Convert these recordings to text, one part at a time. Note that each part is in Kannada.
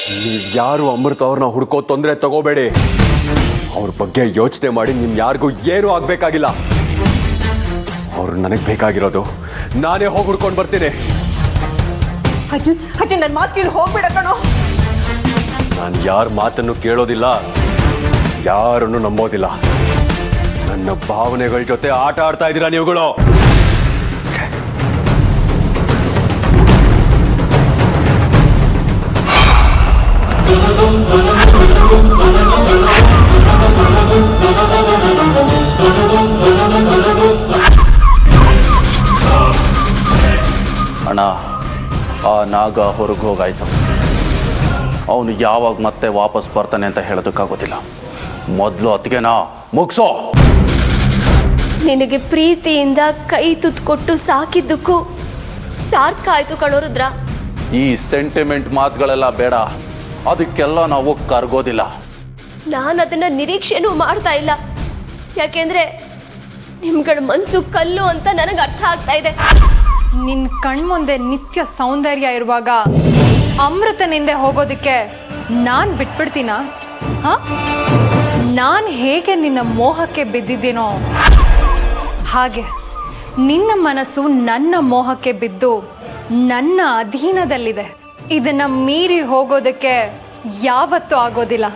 ನೀವು ಯಾರು ಅಮೃತ ಅವ್ರನ್ನ ಹುಡ್ಕೋ ತೊಂದರೆ ತಗೋಬೇಡಿ. ಅವ್ರ ಬಗ್ಗೆ ಯೋಚನೆ ಮಾಡಿ ನಿಮ್ ಯಾರಿಗೂ ಏನೂ ಆಗ್ಬೇಕಾಗಿಲ್ಲ. ಅವ್ರು ನನಗೆ ಬೇಕಾಗಿರೋದು ನಾನೇ ಹೋಗಿ ಹುಡ್ಕೊಂಡು ಬರ್ತೀನಿ. ಅರ್ಜುನ್ ಅರ್ಜುನ್ ನನ್ನ ಮಾತು ಕೇಳಿ ಹೋಗ್ಬೇಡ ಕಣೋ. ನಾನು ಯಾರ ಮಾತನ್ನು ಕೇಳೋದಿಲ್ಲ, ಯಾರನ್ನು ನಂಬೋದಿಲ್ಲ. ನನ್ನ ಭಾವನೆಗಳ ಜೊತೆ ಆಟ ಆಡ್ತಾ ಇದ್ದೀರಾ ನೀವುಗಳು. ಅಣ್ಣ, ಆ ನಾಗ ಹೊರಗೆ ಹೋಗಾಯ್ತು. ಅವನು ಯಾವಾಗ ಮತ್ತೆ ವಾಪಸ್ ಬರ್ತಾನೆ ಅಂತ ಹೇಳೋದಕ್ಕಾಗೋದಿಲ್ಲ. ಮೊದಲು ಅತ್ತಿಗೆನ ಮುಗಿಸೋ. ನಿನಗೆ ಪ್ರೀತಿಯಿಂದ ಕೈ ತುತ್ಕೊಟ್ಟು ಸಾಕಿದ್ದಕ್ಕೂ ಸಾರ್ಥಕ ಆಯ್ತು ಕಣೋ ರುದ್ರ. ಈ ಸೆಂಟಿಮೆಂಟ್ ಮಾತುಗಳೆಲ್ಲ ಬೇಡ, ಅದಕ್ಕೆಲ್ಲ ನಾವು ಕರ್ಗೋದಿಲ್ಲ. ನಾನು ಅದನ್ನ ನಿರೀಕ್ಷೆನೂ ಮಾಡ್ತಾ ಇಲ್ಲ. ಯಾಕೆಂದ್ರೆ ನಿಮ್ಗಳ ಮನಸ್ಸು ಕಲ್ಲು ಅಂತ ನನಗೆ ಅರ್ಥ ಆಗ್ತಾ ಇದೆ. ನಿನ್ನ ಕಣ್ಮುಂದೆ ನಿತ್ಯ ಸೌಂದರ್ಯ ಇರುವಾಗ ಅಮೃತನಿಂದೆ ಹೋಗೋದಕ್ಕೆ ನಾನು ಬಿಟ್ಬಿಡ್ತೀನ? ಹಾಂ, ನಾನು ಹೇಗೆ ನಿನ್ನ ಮೋಹಕ್ಕೆ ಬಿದ್ದಿದ್ದೀನೋ ಹಾಗೆ ನಿನ್ನ ಮನಸ್ಸು ನನ್ನ ಮೋಹಕ್ಕೆ ಬಿದ್ದು ನನ್ನ ಅಧೀನದಲ್ಲಿದೆ. ಇದನ್ನು ಮೀರಿ ಹೋಗೋದಕ್ಕೆ ಯಾವತ್ತೂ ಆಗೋದಿಲ್ಲ.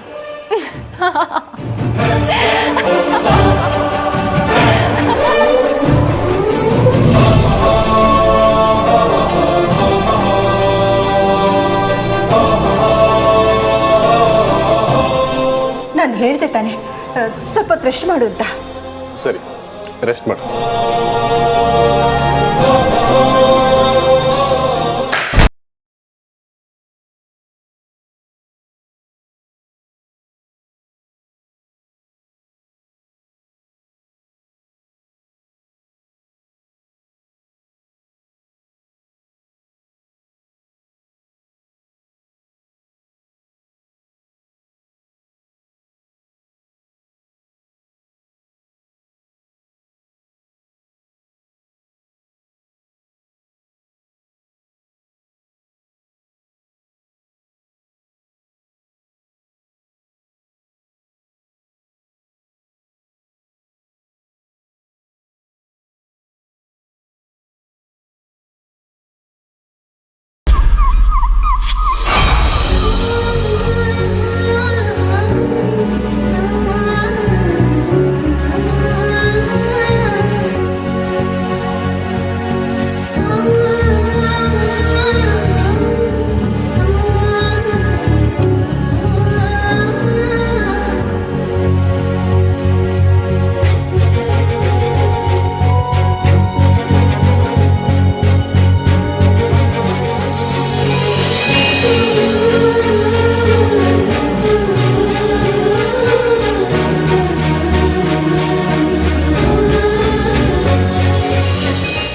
ನಾನು ಹೇಳ್ದೆ ತಾನೆ ಸ್ವಲ್ಪ ರೆಸ್ಟ್ ಮಾಡು ಅಂತ. ಸರಿ, ರೆಸ್ಟ್ ಮಾಡು.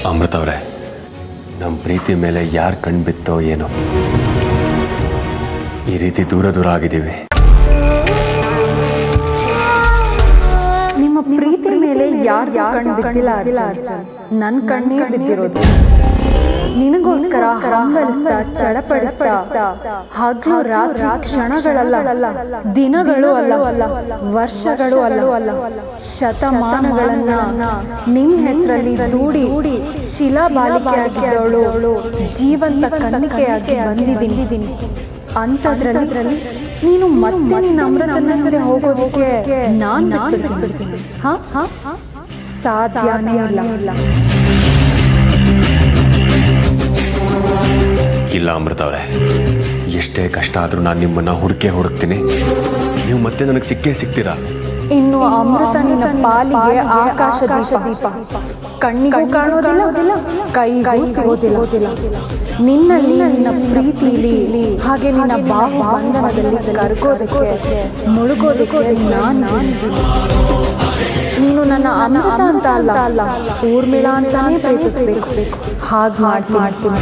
ಅಮೃತ ಅವರೇ, ನಮ್ಮ ಪ್ರೀತಿ ಮೇಲೆ ಯಾರು ಕಣ್ಬಿತ್ತೋ ಏನೋ ಈ ರೀತಿ ದೂರ ದೂರ ಆಗಿದ್ದೀವಿ. ನಿಮ್ಮ ಪ್ರೀತಿ ಮೇಲೆ ಯಾರು ಕಣ್ಣು ಬಿದ್ದಿಲ್ಲ ಅರ್ಜುನ್, ನನ್ನ ಕಣ್ಣೇ ಬಿದ್ದಿರೋದು. ನಿನಗೋಸ್ಕರ ಹಂಬಲಿಸ್ತಾ ಚಡಪಡಿಸ್ತಾ ಹಗಲು ರಾತ್ರಿ ಕ್ಷಣಗಳಲ್ಲ, ದಿನಗಳು ಅಲ್ಲ, ವರ್ಷಗಳು ಅಲ್ಲ, ಶತಮಾನಗಳನ್ನ ನಿನ್ನ ಹೆಸರಲ್ಲಿ ದೂಡಿ ಶಿಲಾಬಾಲಿಕೆಯಾಗಿದ್ದವಳು ಜೀವಂತ ಕನ್ನಿಕೆಯಾಗಿ ಬಂದಿದ್ದೀನಿ. ಅಂಥದ್ರಲ್ಲಿ ನೀನು ಮತ್ತೆ ನಿನ್ನ ಅಮೃತನ ಹಿಂದೆ ಹೋಗೋದಕ್ಕೆ ನಾನು ಬಿಡ್ತೀನಿ? ಸಾಧ್ಯನೇ ಇಲ್ಲ. ಇಲ್ಲ ಅಮೃತ ಅವರೇ, ಎಷ್ಟೇ ಕಷ್ಟ ಆದರೂ ನಾನು ನಿಮ್ಮನ್ನ ಹುಡುಕ್ತೀನಿ. ನೀವು ಮತ್ತೆ ನನಗೆ ಸಿಗ್ತೀರಾ. ಇನ್ನು ಅಮೃತ ನಿನ್ನ ಪಾಲಿಗೆ ಆಕಾಶ ದೀಪ, ಕಣ್ಣಿಗೂ ಕಾಣೋದಿಲ್ಲ, ಕೈಗೂ ಸಿಗೋದಿಲ್ಲ. ನಿನ್ನಲ್ಲಿ, ನಿನ್ನ ಪ್ರೀತಿಲಿ, ಹಾಗೆ ನಿನ್ನ ಬಾಹು ಬಂಧನದಲ್ಲಿ ಕರ್ಗೋದಕ್ಕೆ, ಮುಳುಗೋದಕ್ಕೆ ನಾನು. ನೀನು ನನ್ನ ಅಮೃತ ಅಂತ ಅಲ್ಲ, ಊರ್ಮಿಳಾ ಅಂತಾನೇ ಪ್ರೀತಿಸ್ಬೇಕು. ಹಾಗೆ ಮಾಡ್ತೀನಿ.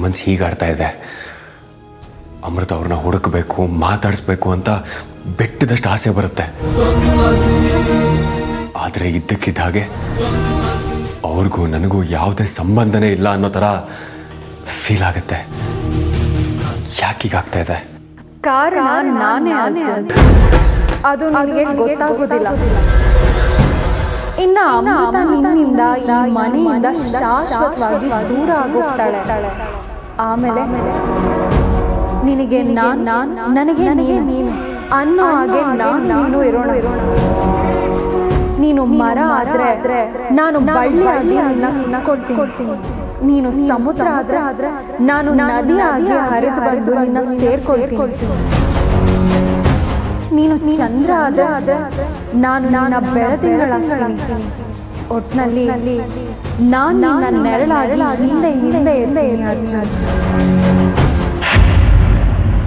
ಮನಸ್ಸು ಹೀಗಾಡ್ತಾ ಇದೆ. ಅಮೃತ ಅವ್ರನ್ನ ಹುಡುಕಬೇಕು, ಮಾತಾಡಿಸ್ಬೇಕು ಅಂತ ಬೆಟ್ಟದಷ್ಟು ಆಸೆ ಬರುತ್ತೆ. ಆದರೆ ಇದ್ದಕ್ಕಿದ್ದ ಹಾಗೆ ಅವ್ರಿಗೂ ನನಗೂ ಯಾವುದೇ ಸಂಬಂಧನೇ ಇಲ್ಲ ಅನ್ನೋ ಥರ ಫೀಲ್ ಆಗುತ್ತೆ. ಯಾಕೀಗಾಗ್ತಾ ಇದೆ? ಕಾರಣ ನಾನೇ ಅರ್ಜುನ್. ಅದು ನನಗೆ ಗೊತ್ತಾಗೋದಿಲ್ಲ. ಇನ್ನು ಅಮೃತ ನಿನ್ನಿಂದ ಈ ಮನೆಯಿಂದ ಶಾಶ್ವತವಾಗಿ ದೂರ ಆಗೋಗ್ತಾಳೆ. ಆಮೇಲೆ ನಿನಗೆ ನನಗೆ ನೀನು ಅನ್ನೋ ಹಾಗೆ ನೀನು ಇರೋಣ. ನೀನು ಮರ ಆದ್ರೆ ನಾನು ಬಳ್ಳಿಯಾಗಿ ನಿನ್ನ ಸುತ್ತಕೊಳ್ತೀನಿ. ನೀನು ಸಮುದ್ರ ಆದ್ರೆ ನಾನು ನದಿಯಾಗಿ ಹರಿದು ಬಂದು ನಿನ್ನ ಸೇರ್ಕೊಳ್ತೀನಿ. ನೀನು ಚಂದ್ರ ಆದ್ರೆ ನಾನು ನನ್ನ ಬೆಳದಿಂಗಳಾಗ್ತೀನಿ. ಒಟ್ನಲ್ಲಿ ನಾನು ನನ್ನ ನೆರಳಾಗಿ ಹಿಂದೆ ಇರ್ತೀನಿ ಅರ್ಜುನ್.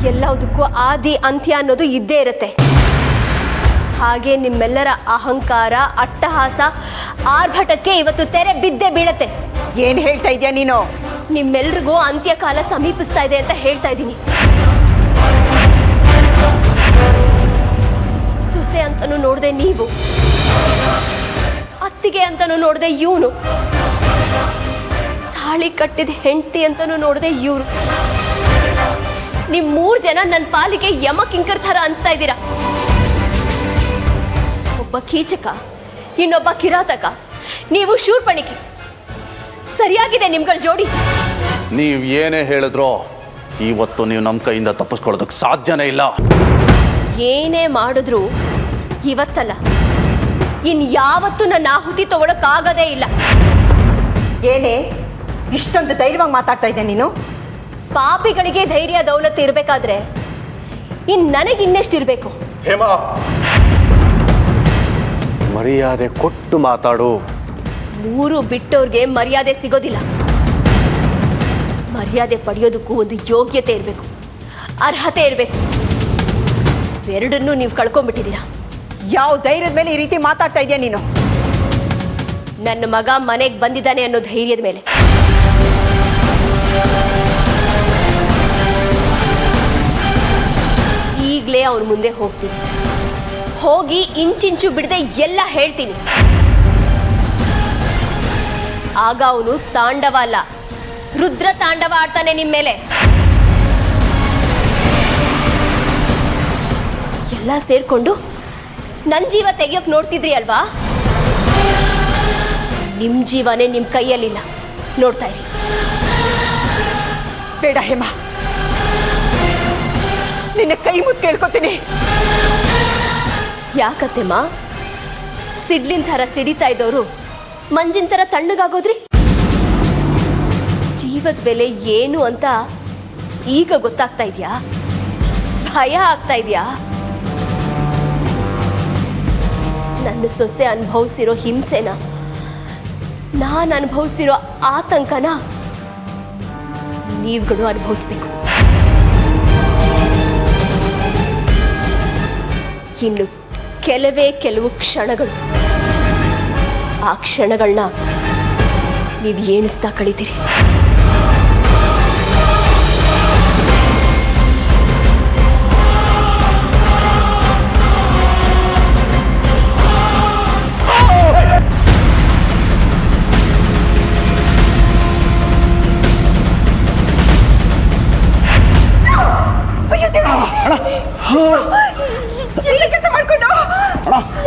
ಎಲ್ಲದಕ್ಕೂ ಆದಿ ಅಂತ್ಯ ಅನ್ನೋದು ಇದ್ದೇ ಇರುತ್ತೆ. ಹಾಗೆ ನಿಮ್ಮೆಲ್ಲರ ಅಹಂಕಾರ, ಅಟ್ಟಹಾಸ, ಆರ್ಭಟಕ್ಕೆ ಇವತ್ತು ತೆರೆ ಬಿದ್ದೇ ಬೀಳತ್ತೆ. ಏನು ಹೇಳ್ತಾ ಇದೀಯ ನೀನು? ನಿಮ್ಮೆಲ್ರಿಗೂ ಅಂತ್ಯಕಾಲ ಸಮೀಪಿಸ್ತಾ ಇದೆ ಅಂತ ಹೇಳ್ತಾ ಇದ್ದೀನಿ. ಸೊಸೆ ಅಂತನೂ ನೋಡದೆ ನೀವು, ಅತ್ತಿಗೆ ಅಂತನೂ ನೋಡದೆ ಇವನು, ತಾಳಿ ಕಟ್ಟಿದ ಹೆಂಡತಿ ಅಂತನೂ ನೋಡದೆ ಇವರು. ನಿಮ್ 3 ಜನ ನನ್ನ ಪಾಲಿಗೆ ಯಮ ಕಿಂಕರ್ ಥರ ಅನ್ಸ್ತಾ ಇದ್ದೀರಾ. ಒಬ್ಬ ಕೀಚಕ, ಇನ್ನೊಬ್ಬ ಕಿರಾತಕ, ನೀವು ಶೂರ್ಪಣಿಕೆ. ಸರಿಯಾಗಿದೆ ನಿಮ್ಗಳ ಜೋಡಿ. ನೀವು ಏನೇ ಹೇಳಿದ್ರೋ ಇವತ್ತು ನೀವು ನಮ್ಮ ಕೈಯಿಂದ ತಪ್ಪಿಸ್ಕೊಳ್ಳೋದಕ್ಕೆ ಸಾಧ್ಯನೇ ಇಲ್ಲ. ಏನೇ ಮಾಡಿದ್ರು ಇವತ್ತಲ್ಲ, ಇನ್ಯಾವತ್ತೂ ನನ್ನ ಆಹುತಿ ತಗೊಳಕ್ಕಾಗದೇ ಇಲ್ಲ. ಏನೇ ಇಷ್ಟೊಂದು ಧೈರ್ಯವಾಗಿ ಮಾತಾಡ್ತಾ ಇದ್ದೆ ನೀನು? ಪಾಪಿಗಳಿಗೆ ಧೈರ್ಯ ದೌಲತ್ ಇರಬೇಕಾದ್ರೆ ನನಗೆ ಇನ್ನೆಷ್ಟಿರಬೇಕು? ಹೇಮಾ, ಮರ್ಯಾದೆ ಕೊಟ್ಟು ಮಾತಾಡು. ಊರು ಬಿಟ್ಟವ್ರಿಗೆ ಮರ್ಯಾದೆ ಸಿಗೋದಿಲ್ಲ. ಮರ್ಯಾದೆ ಪಡೆಯೋದಕ್ಕೂ ಒಂದು ಯೋಗ್ಯತೆ ಇರಬೇಕು, ಅರ್ಹತೆ ಇರಬೇಕು. ಎರಡನ್ನೂ ನೀವು ಕಳ್ಕೊಂಡ್ಬಿಟ್ಟಿದ್ದೀರಾ. ಯಾವ ಧೈರ್ಯದ ಮೇಲೆ ಈ ರೀತಿ ಮಾತಾಡ್ತಾ ಇದೆಯಾ ನೀನು? ನನ್ನ ಮಗ ಮನೆಗೆ ಬಂದಿದ್ದಾನೆ ಅನ್ನೋ ಧೈರ್ಯದ ಮೇಲೆ. ಈಗಲೇ ಅವನ ಮುಂದೆ ಹೋಗ್ತೀನಿ. ಹೋಗಿ ಇಂಚಿಂಚು ಬಿಡದೆ ಎಲ್ಲ ಹೇಳ್ತೀನಿ. ಆಗ ಅವನು ತಾಂಡವ ಅಲ್ಲ, ರುದ್ರ ತಾಂಡವ ಆಡ್ತಾನೆ ನಿಮ್ಮ ಮೇಲೆ. ಎಲ್ಲ ಸೇರ್ಕೊಂಡು ನನ್ನ ಜೀವ ತೆಗಿಯೋಕೆ ನೋಡ್ತಿದ್ರಿ ಅಲ್ವಾ? ನಿಮ್ಮ ಜೀವನೇ ನಿಮ್ಮ ಕೈಯಲ್ಲಿಲ್ಲ, ನೋಡ್ತಾ ಇರಿ. ಬೇಡ ಹೇಮಾ, ನಿನ್ನ ಕೈ ಮುತ್ತು ಕೇಳ್ಕೊತೀನಿ. ಯಾಕತ್ತೆಮ್ಮ? ಸಿಡ್ಲಿನ ಥರ ಸಿಡಿತಾ ಇದ್ದವರು ಮಂಜಿನ ಥರ ತಣ್ಣಗಾಗೋದ್ರಿ? ಜೀವದ ಬೆಲೆ ಏನು ಅಂತ ಈಗ ಗೊತ್ತಾಗ್ತಾ ಇದೆಯಾ? ಭಯ ಆಗ್ತಾ ಇದೆಯಾ? ನನ್ನ ಸೊಸೆ ಅನುಭವಿಸಿರೋ ಹಿಂಸೆನ, ನಾನು ಅನುಭವಿಸಿರೋ ಆತಂಕನ ನೀವುಗಳು ಅನುಭವಿಸ್ಬೇಕು. ಇನ್ನು ಕೆಲವು ಕ್ಷಣಗಳು. ಆ ಕ್ಷಣಗಳನ್ನ ನೀವು ಏಣಿಸ್ತಾ ಕಳೀತೀರಿ.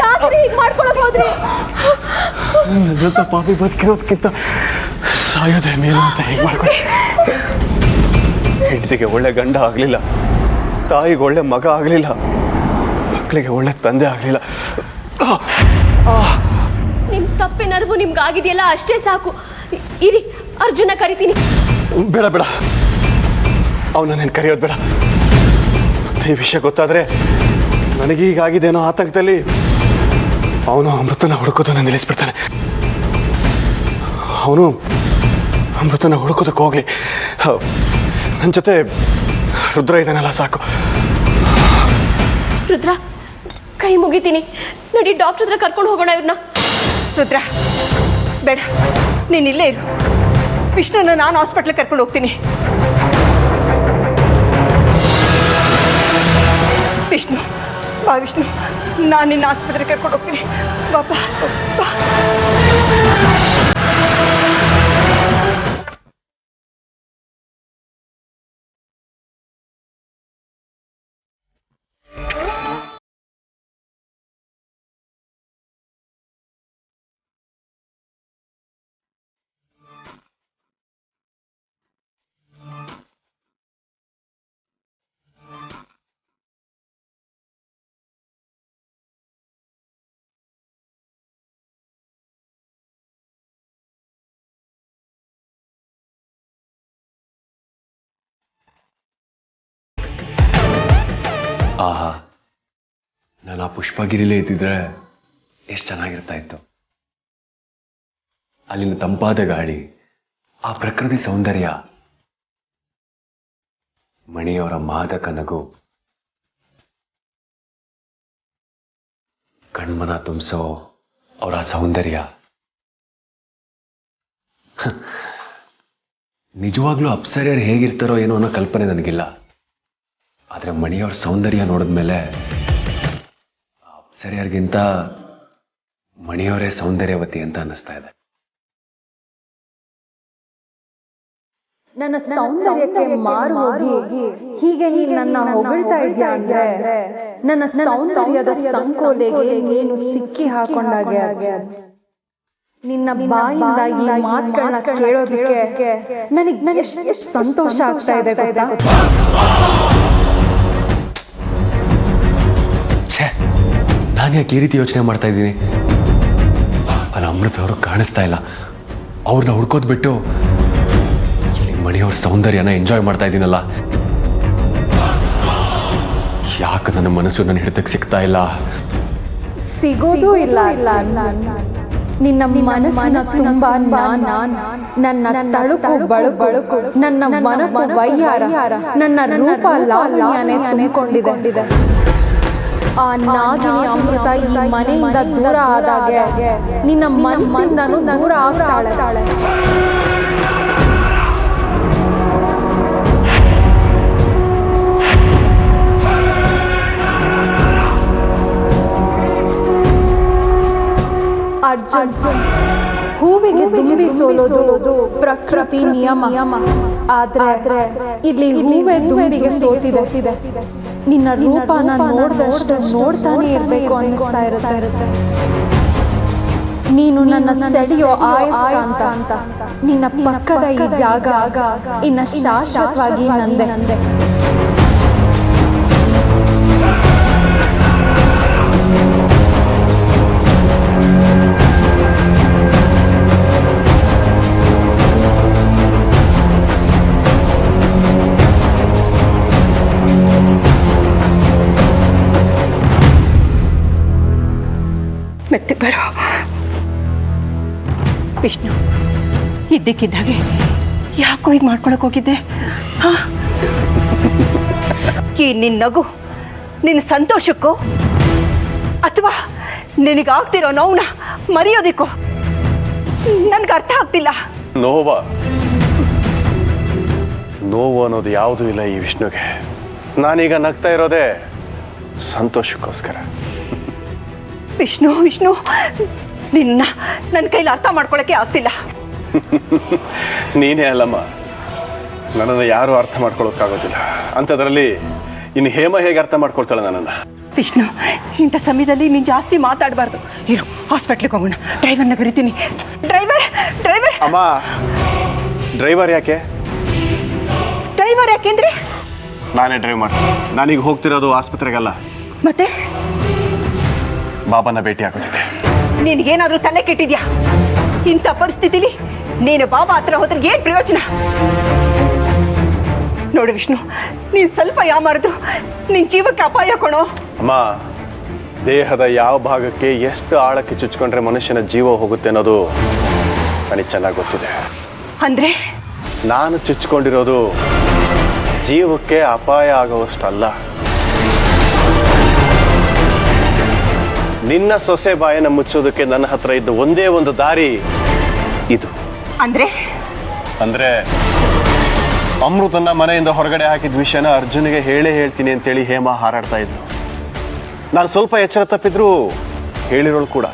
ಯಾಕ್ರಿ ಹೀಗೆ ಮಾಡ್ಕೊಳಕ್ ಹೋದ್ರಿ? ನನ್ನ ಪಾಪಿ ಬದುಕಿರೋದಕ್ಕಿಂತ ಸಾಯೋದೇ ಮೇಲು ಅಂತ ಹೇಗೆ ಮಾಡ್ಕೊಂಡು. ಹೆಂಡತಿಗೆ ಒಳ್ಳೆ ಗಂಡ ಆಗಲಿಲ್ಲ, ತಾಯಿಗೆ ಒಳ್ಳೆ ಮಗ ಆಗಲಿಲ್ಲ, ಮಕ್ಕಳಿಗೆ ಒಳ್ಳೆ ತಂದೆ ಆಗಲಿಲ್ಲ. ನಿಮ್ ತಪ್ಪಿನ ಅರಿವು ನಿಮ್ಗಾಗಿದೆಯಲ್ಲ, ಅಷ್ಟೇ ಸಾಕು. ಇರಿ, ಅರ್ಜುನ ಕರಿತೀನಿ. ಬೇಡ ಬೇಡ, ಅವನ ನೀನು ಕರೆಯೋದು ಬೇಡ. ಈ ವಿಷಯ ಗೊತ್ತಾದರೆ ನನಗೀಗಾಗಿದ್ದೇನೋ ಆತಂಕದಲ್ಲಿ ಅವನು ಅಮೃತನ ಹುಡುಕೋದನ್ನ ನಿಲ್ಲಿಸ್ಬಿಡ್ತಾನೆ. ಅವನು ಅಮೃತನ ಹುಡುಕೋದಕ್ಕೆ ಹೋಗ್ಲಿ, ನನ್ನ ಜೊತೆ ರುದ್ರ ಇದ್ದಾನಲ್ಲ ಸಾಕು. ರುದ್ರ, ಕೈ ಮುಗಿತೀನಿ, ನಡಿ ಡಾಕ್ಟರ್ ಹತ್ರ ಕರ್ಕೊಂಡು ಹೋಗೋಣ ಇವ್ರನ್ನ. ರುದ್ರ ಬೇಡ, ನೀನು ಇಲ್ಲೇ ಇರು. ವಿಷ್ಣುನ ನಾನು ಹಾಸ್ಪಿಟ್ಲಿಗೆ ಕರ್ಕೊಂಡು ಹೋಗ್ತೀನಿ. ವಿಷ್ಣು ಬಾ ವಿಷ್ಣು, ನಾನು ನಿನ್ನ ಆಸ್ಪತ್ರೆಗೆ ಕರ್ಕೊಂಡು ಹೋಗ್ತೀನಿ. ಬಾಪಾ ಬಾ. ಆಹಾ, ನಾನು ಆ ಪುಷ್ಪಗಿರಿಲೇ ಇದ್ದಿದ್ರೆ ಎಷ್ಟು ಚೆನ್ನಾಗಿರ್ತಾ ಇತ್ತು. ಅಲ್ಲಿನ ತಂಪಾದ ಗಾಳಿ, ಆ ಪ್ರಕೃತಿ ಸೌಂದರ್ಯ, ಮಣಿಯವರ ಮಾದಕ ನಗು, ಕಣ್ಮನ ತುಂಬಿಸೋ ಅವರ ಸೌಂದರ್ಯ. ನಿಜವಾಗ್ಲೂ ಅಪ್ಸರ್ಯರು ಹೇಗಿರ್ತಾರೋ ಏನೋ ಅನ್ನೋ ಕಲ್ಪನೆ ನನಗಿಲ್ಲ. ಆದರೆ ಮಣಿಯವ್ರ ಸೌಂದರ್ಯ ನೋಡಿದ್ಮೇಲೆ ಅಪ್ಸರ್ಯರಿಗಿಂತ ಮಣಿಯವರೇ ಸೌಂದರ್ಯವತಿ ಅಂತ ಅನ್ನಿಸ್ತಾ ಇದೆ. ನನ್ನ ಸೌಂದರ್ಯಕ್ಕೆ ಮಾರು ಹೋಗಿ ಹೀಗೆ ನೀನು ನನ್ನ ಹೊಗಳ್ತಾ ಇದ್ಯಾ ಅಂದ್ರೆ ನನ್ನ ಸೌಂದರ್ಯದ ಸಂಕೋಲೆಗೆ ನೀನು ಸಿಕ್ಕಿ ಹಾಕೊಂಡಾಗೆ ಅರ್ಜುನ್. ನಿನ್ನ ಬಾಯಿಂದ ಈ ಮಾತುಗಳನ್ನ ಕೇಳೋದಕ್ಕೆ ನನಗೆ ಎಷ್ಟು ಸಂತೋಷ ಆಗ್ತಾ ಇದೆ ಗೊತ್ತಾ? ಛೇ, ನಾನು ಯಾಕೆ ಈ ರೀತಿ ಯೋಚನೆ ಮಾಡ್ತಾ ಇದ್ದೀನಿ? ಅಲ್ಲಿ ಅಮೃತ ಅವರು ಕಾಣಿಸ್ತಾ ಇಲ್ಲ. ಅವ್ರನ್ನ ಹುಡ್ಕೋದ್ ಬಿಟ್ಟು ಇಲ್ಲಿ ಮಣಿಯವ್ರ ಸೌಂದರ್ಯನ ಎಂಜಾಯ್ ಮಾಡ್ತಾ ಇದ್ದೀನಲ್ಲ. ಯಾಕೆ ನನ್ನ ಮನಸ್ಸು ನನ್ನ ಹಿಡಿತಕ್ಕೆ ಸಿಗ್ತಾ ಇಲ್ಲ? ಸಿಗೋದು ಇಲ್ಲ ನಿನ್ನ ಮನಸ್ಸಿನ ತುಂಬ ನನ್ನ ತಳುಕು ಬಳುಕು, ನನ್ನ ಮನಪು ವೈಯಾರ, ನನ್ನ ರೂಪ ಲಾವಣ್ಯನೇ ತುಂಬಿಕೊಂಡಿದೆ. ಆ ನಾಗಿನಿ ಅಮೃತ ಈ ಮನೆಯಿಂದ ದೂರ ಆದಾಗೆ ನಿನ್ನ ಮನಸ್ಸಿಂದನೂ ದೂರ ಆಗ್ತಾಳೆ. ಅರ್ಜುನ್, ಹೂವಿಗೆ ದುಂಬಿ ಸೋಲೋದು ಪ್ರಕೃತಿ ನಿಯಮ. ಆದ್ರೆ ಇಲ್ಲಿ ಹೂವೆ ದುಂಬಿಗೆ ಸೋತಿದೆ. ನಿನ್ನ ರೂಪನ ನೋಡ್ದಷ್ಟು ನೋಡ್ತಾನೆ ಇರ್ಬೇಕು ಅನ್ನಿಸ್ತಾ ಇರುತ್ತೆ. ನೀನು ನನ್ನ ಸೆಳೆಯೋ ಆಯಸ್ಕಾಂತ. ನಿನ್ನ ಪಕ್ಕದ ಈ ಜಾಗ ಇನ್ನ ಶಾಶ್ವತವಾಗಿ ನಂದೆ. ಮೆತ್ತೆ ಬರೋ ವಿಷ್ಣು, ಇದ್ದಕ್ಕಿದ್ದಾಗೆ ಯಾಕೋ ಈಗ ಮಾಡ್ಕೊಳಕ್ ಹೋಗಿದ್ದೆ? ಈ ನಿನ್ನ ನಗು ನಿನ್ನ ಸಂತೋಷಕ್ಕೋ ಅಥವಾ ನಿನಗಾಗ್ತಿರೋ ನೋವನ್ನ ಮರೆಯೋದಿಕ್ಕೋ ನನ್ಗೆ ಅರ್ಥ ಆಗ್ತಿಲ್ಲ. ನೋವು ಅನ್ನೋದು ಯಾವುದೂ ಇಲ್ಲ ಈ ವಿಷ್ಣುಗೆ. ನಾನೀಗ ನಗ್ತಾ ಇರೋದೇ ಸಂತೋಷಕ್ಕೋಸ್ಕರ. ವಿಷ್ಣು ವಿಷ್ಣು, ನಿನ್ನ ನನ್ನ ಕೈಲಿ ಅರ್ಥ ಮಾಡ್ಕೊಳಕ್ಕೆ ಆಗ್ತಿಲ್ಲ. ನೀನೇ ಅಲ್ಲಮ್ಮ, ನನ್ನನ್ನು ಯಾರೂ ಅರ್ಥ ಮಾಡ್ಕೊಳ್ಳೋಕ್ಕಾಗೋದಿಲ್ಲ. ಅಂಥದ್ರಲ್ಲಿ ಇನ್ನು ಹೇಮ ಹೇಗೆ ಅರ್ಥ ಮಾಡ್ಕೊಳ್ತಾಳೆ ನನ್ನನ್ನು? ವಿಷ್ಣು, ಇಂಥ ಸಮಯದಲ್ಲಿ ನೀನು ಜಾಸ್ತಿ ಮಾತಾಡಬಾರ್ದು. ಇರು, ಹಾಸ್ಪಿಟ್ಲಿಗೆ ಹೋಗೋಣ. ಡ್ರೈವರ್ನ ಕರಿತೀನಿ. ಡ್ರೈವರ್ ಡ್ರೈವರ್ ಅಮ್ಮ, ಡ್ರೈವರ್ ಯಾಕೆ? ಡ್ರೈವರ್ ಯಾಕೆಂದ್ರೆ ನಾನೇ ಡ್ರೈವ್ ಮಾಡ್ತೀನಿ. ನಾನೀಗ ಹೋಗ್ತಿರೋದು ಆಸ್ಪತ್ರೆಗಲ್ಲ, ಮತ್ತೆ ಬಾಬಾನ ಭೇಟಿ ಆಗೋದಿದೆ. ನಿನಗೇನಾದ್ರೂ ತಲೆ ಕೆಟ್ಟಿದ್ಯಾ? ಇಂಥ ಪರಿಸ್ಥಿತಿಲಿ ನೀನು ಬಾಬಾ ಹತ್ರ ಹೋದ್ರೆ ಏನ್ ಪ್ರಯೋಜನ? ನೋಡು ವಿಷ್ಣು, ನೀನ್ ಸ್ವಲ್ಪ ಯಾಮಾರಿದ್ರು ನಿನ್ ಜೀವಕ್ಕೆ ಅಪಾಯ ಕೊಣೋ. ಅಮ್ಮ, ದೇಹದ ಯಾವ ಭಾಗಕ್ಕೆ ಎಷ್ಟು ಆಳಕ್ಕೆ ಚುಚ್ಕೊಂಡ್ರೆ ಮನುಷ್ಯನ ಜೀವ ಹೋಗುತ್ತೆ ಅನ್ನೋದು ನನಗೆ ಚೆನ್ನಾಗಿ ಗೊತ್ತಿದೆ. ಅಂದ್ರೆ ನಾನು ಚುಚ್ಕೊಂಡಿರೋದು ಜೀವಕ್ಕೆ ಅಪಾಯ ಆಗುವಷ್ಟಲ್ಲ. ನಿನ್ನ ಸೊಸೆ ಬಾಯನ್ನ ಮುಚ್ಚೋದಕ್ಕೆ ನನ್ನ ಹತ್ರ ಇದ್ದ ಒಂದೇ ಒಂದು ದಾರಿ ಇದು. ಅಂದ್ರೆ ಅಮೃತನ್ನ ಮನೆಯಿಂದ ಹೊರಗಡೆ ಹಾಕಿದ ವಿಷಯನ ಅರ್ಜುನಿಗೆ ಹೇಳ್ತೀನಿ ಅಂತೇಳಿ ಹೇಮ ಹಾರಾಡ್ತಾ ಇದ್ಲು. ನಾನು ಸ್ವಲ್ಪ ಎಚ್ಚರ ತಪ್ಪಿದ್ರು ಹೇಳಿರೋಳು ಕೂಡ.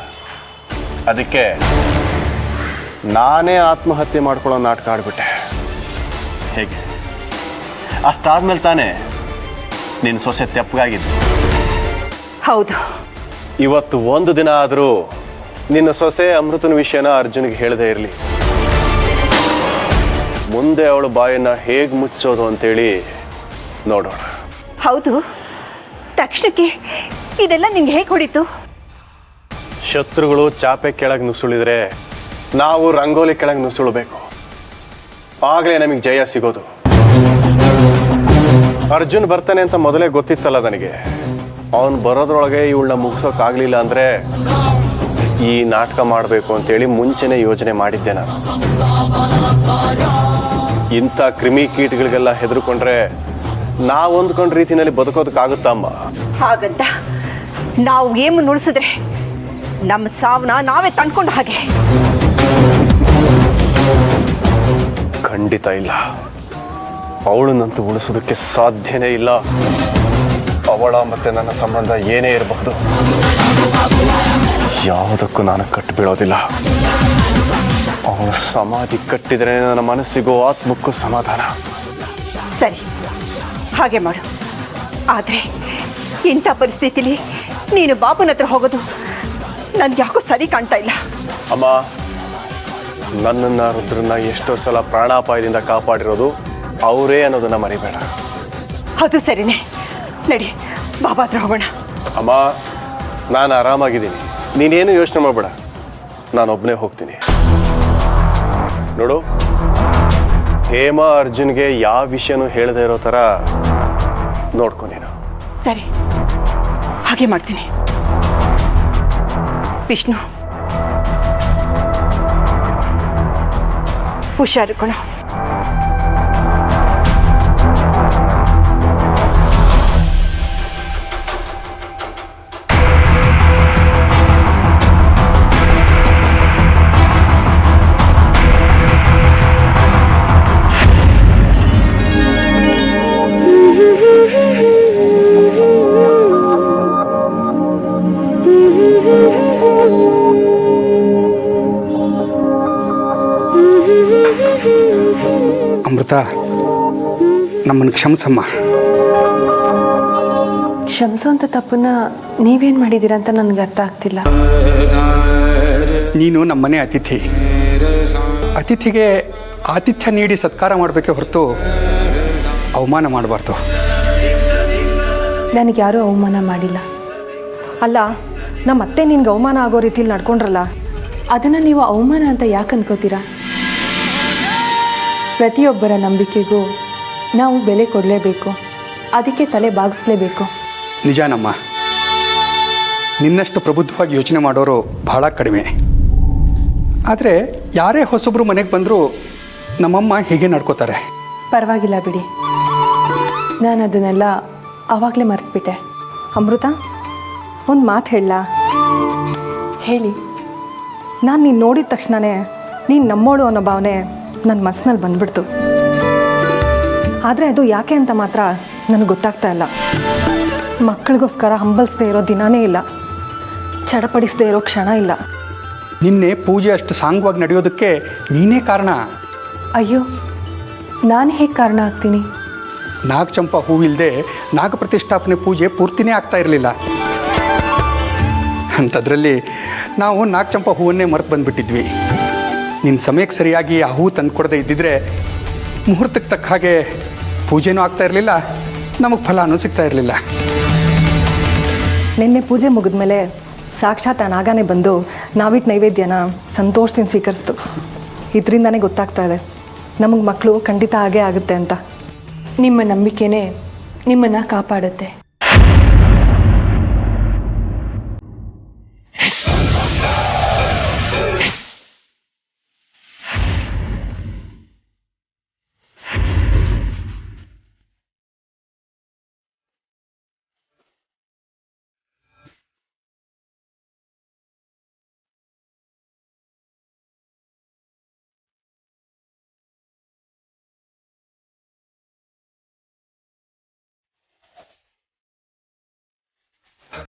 ಅದಕ್ಕೆ ನಾನೇ ಆತ್ಮಹತ್ಯೆ ಮಾಡ್ಕೊಳ್ಳೋ ನಾಟಕ ಆಡ್ಬಿಟ್ಟೆ. ಹೇಗೆ? ಅಷ್ಟಾದ್ಮೇಲೆ ತಾನೇ ನಿನ್ನ ಸೊಸೆ ತೆಪ್ಪಗಾಗಿದ್ದು. ಹೌದು. ಇವತ್ತು ಒಂದು ದಿನ ಆದರೂ ನಿನ್ನ ಸೊಸೆ ಅಮೃತನ ವಿಷಯನ ಅರ್ಜುನ್ಗೆ ಹೇಳದೇ ಇರಲಿ. ಮುಂದೆ ಅವಳ ಬಾಯನ್ನ ಹೇಗೆ ಮುಚ್ಚೋದು ಅಂತೇಳಿ ನೋಡೋಣ. ಹೌದು, ತಕ್ಷಣಕ್ಕೆ ಇದೆಲ್ಲ ನಿಂಗೆ ಹೇಗೆ ಹೊಡಿತು? ಶತ್ರುಗಳು ಚಾಪೆ ಕೆಳಗೆ ನುಸುಳಿದ್ರೆ ನಾವು ರಂಗೋಲಿ ಕೆಳಗೆ ನುಸುಳಬೇಕು. ಆಗಲೇ ನಮಗೆ ಜಯ ಸಿಗೋದು. ಅರ್ಜುನ್ ಬರ್ತಾನೆ ಅಂತ ಮೊದಲೇ ಗೊತ್ತಿತ್ತಲ್ಲ ನನಗೆ. ಅವನು ಬರೋದ್ರೊಳಗೆ ಇವಳನ್ನ ಮುಗಿಸೋಕ್ಕಾಗಲಿಲ್ಲ ಅಂದರೆ ಈ ನಾಟಕ ಮಾಡಬೇಕು ಅಂತೇಳಿ ಮುಂಚೆನೇ ಯೋಚನೆ ಮಾಡಿದ್ದೆ ನಾನು. ಇಂಥ ಕ್ರಿಮಿ ಕೀಟಗಳಿಗೆಲ್ಲ ಹೆದರ್ಕೊಂಡ್ರೆ ನಾವು ಹೊಂದ್ಕೊಂಡ ರೀತಿಯಲ್ಲಿ ಬದುಕೋದಕ್ಕಾಗುತ್ತಮ್ಮ? ಹಾಗಂತ ನಾವು ಏನು ನುಡಿಸಿದ್ರೆ ನಮ್ಮ ಸಾವನ್ನ ನಾವೇ ತಂದ್ಕೊಂಡು ಹಾಗೆ. ಖಂಡಿತ ಇಲ್ಲ. ಅವಳನ್ನಂತೂ ಉಳಿಸೋದಕ್ಕೆ ಸಾಧ್ಯನೇ ಇಲ್ಲ. ಅವಳ ಮತ್ತೆ ನನ್ನ ಸಂಬಂಧ ಏನೇ ಇರಬಹುದು, ಯಾವುದಕ್ಕೂ ನಾನು ಕಟ್ಟು ಬೀಳೋದಿಲ್ಲ. ಅವಳ ಸಮಾಧಿ ಕಟ್ಟಿದ್ರೆ ನನ್ನ ಮನಸ್ಸಿಗೂ ಆತ್ಮಕ್ಕೂ ಸಮಾಧಾನ. ಸರಿ, ಹಾಗೆ ಮಾಡು. ಆದರೆ ಇಂಥ ಪರಿಸ್ಥಿತಿಲಿ ನೀನು ಬಾಬುನ ಹತ್ರ ಹೋಗೋದು ನನ್ಗೆ ಯಾಕೋ ಸರಿ ಕಾಣ್ತಾ ಇಲ್ಲ. ಅಮ್ಮ, ನನ್ನನ್ನು ರುದ್ರನ್ನ ಎಷ್ಟೋ ಸಲ ಪ್ರಾಣಾಪಾಯದಿಂದ ಕಾಪಾಡಿರೋದು ಅವರೇ ಅನ್ನೋದನ್ನ ಮರಿಬೇಡ. ಅದು ಸರಿನೇ. ನಡಿ, ಬಾಬಾ ಹತ್ರ ಹೋಗೋಣ. ಅಮ್ಮ, ನಾನು ಆರಾಮಾಗಿದ್ದೀನಿ. ನೀನೇನು ಯೋಚನೆ ಮಾಡಬೇಡ. ನಾನೊಬ್ಬನೇ ಹೋಗ್ತೀನಿ. ನೋಡು, ಹೇಮಾ ಅರ್ಜುನ್ಗೆ ಯಾವ ವಿಷಯನೂ ಹೇಳದೇ ಇರೋ ಥರ ನೋಡ್ಕೊ ನೀನು. ಸರಿ, ಹಾಗೆ ಮಾಡ್ತೀನಿ. ವಿಷ್ಣು, ಹುಷಾರು ಕಣ. ಅಮೃತ, ನಮ್ಮನ್ನು ಕ್ಷಮಿಸಮ್ಮ. ಕ್ಷಮಿಸೋಂಥ ತಪ್ಪನ್ನ ನೀವೇನು ಮಾಡಿದ್ದೀರಾ ಅಂತ ನನಗೆ ಅರ್ಥ ಆಗ್ತಿಲ್ಲ. ನೀನು ನಮ್ಮನೆ ಅತಿಥಿ. ಅತಿಥಿಗೆ ಆತಿಥ್ಯ ನೀಡಿ ಸತ್ಕಾರ ಮಾಡಬೇಕೆ ಹೊರತು ಅವಮಾನ ಮಾಡಬಾರ್ದು. ನನಗೆ ಯಾರೂ ಅವಮಾನ ಮಾಡಿಲ್ಲ. ಅಲ್ಲ, ನಮ್ಮ ಅತ್ತೆ ನಿನ್ಗೆ ಅವಮಾನ ಆಗೋ ರೀತಿಲಿ ನಡ್ಕೊಂಡ್ರಲ್ಲ, ಅದನ್ನು ನೀವು ಅವಮಾನ ಅಂತ ಯಾಕೆ ಅನ್ಕೋತೀರಾ? ಪ್ರತಿಯೊಬ್ಬರ ನಂಬಿಕೆಗೂ ನಾವು ಬೆಲೆ ಕೊಡಲೇಬೇಕು. ಅದಕ್ಕೆ ತಲೆ ಬಾಗಿಸ್ಲೇಬೇಕು. ನಿಜಾನಮ್ಮ, ನಿನ್ನಷ್ಟು ಪ್ರಬುದ್ಧವಾಗಿ ಯೋಚನೆ ಮಾಡೋರು ಬಹಳ ಕಡಿಮೆ. ಆದರೆ ಯಾರೇ ಹೊಸಬ್ರು ಮನೆಗೆ ಬಂದರೂ ನಮ್ಮಮ್ಮ ಹೀಗೆ ನಡ್ಕೋತಾರೆ. ಪರವಾಗಿಲ್ಲ ಬಿಡಿ, ನಾನು ಅದನ್ನೆಲ್ಲ ಆವಾಗಲೇ ಮರೆತುಬಿಟ್ಟೆ. ಅಮೃತ, ಒಂದು ಮಾತು ಹೇಳಲ್ಲ? ಹೇಳಿ. ನಾನು ನೀನು ನೋಡಿದ ತಕ್ಷಣವೇ ನೀನು ನಮ್ಮೋಳು ಅನ್ನೋ ಭಾವನೆ ನನ್ನ ಮನಸ್ಸಿನಲ್ಲಿ ಬಂದ್ಬಿಡ್ತು. ಆದರೆ ಅದು ಯಾಕೆ ಅಂತ ಮಾತ್ರ ನನಗೆ ಗೊತ್ತಾಗ್ತಾ ಇಲ್ಲ. ಮಕ್ಕಳಿಗೋಸ್ಕರ ಹಂಬಲಿಸದೇ ಇರೋ ದಿನಾನೇ ಇಲ್ಲ, ಚಡಪಡಿಸದೇ ಇರೋ ಕ್ಷಣ ಇಲ್ಲ. ನಿನ್ನೆ ಪೂಜೆ ಅಷ್ಟು ಸಾಂಗವಾಗಿ ನಡೆಯೋದಕ್ಕೆ ನೀನೇ ಕಾರಣ. ಅಯ್ಯೋ, ನಾನು ಹೇಗೆ ಕಾರಣ ಆಗ್ತೀನಿ? ನಾಗಚಂಪ ಹೂವಿಲ್ಲದೆ ನಾಗ ಪ್ರತಿಷ್ಠಾಪನೆ ಪೂಜೆ ಪೂರ್ತಿನೇ ಆಗ್ತಾ ಇರಲಿಲ್ಲ. ಅಂಥದ್ರಲ್ಲಿ ನಾವು ನಾಗಚಂಪ ಹೂವನ್ನೇ ಮರೆತು ಬಂದುಬಿಟ್ಟಿದ್ವಿ. ನಿನ್ನ ಸಮಯಕ್ಕೆ ಸರಿಯಾಗಿ ಆ ಹೂವು ತಂದು ಕೊಡದೇ ಇದ್ದಿದ್ರೆ ಮುಹೂರ್ತಕ್ಕೆ ತಕ್ಕ ಹಾಗೆ ಪೂಜೆನೂ ಆಗ್ತಾ ಇರಲಿಲ್ಲ, ನಮಗೆ ಫಲಾನೂ ಸಿಗ್ತಾ ಇರಲಿಲ್ಲ. ನಿನ್ನೆ ಪೂಜೆ ಮುಗಿದ್ಮೇಲೆ ಸಾಕ್ಷಾತ್ ಆ ನಾಗಾನೇ ಬಂದು ನಾವಿಟ್ಟು ನೈವೇದ್ಯನ ಸಂತೋಷದಿಂದ ಸ್ವೀಕರಿಸ್ತು. ಇದರಿಂದನೇ ಗೊತ್ತಾಗ್ತಾ ಇದೆ ನಮಗೆ ಮಕ್ಕಳು ಖಂಡಿತ ಹಾಗೇ ಆಗುತ್ತೆ ಅಂತ. ನಿಮ್ಮ ನಂಬಿಕೆನೇ ನಿಮ್ಮನ್ನು ಕಾಪಾಡುತ್ತೆ.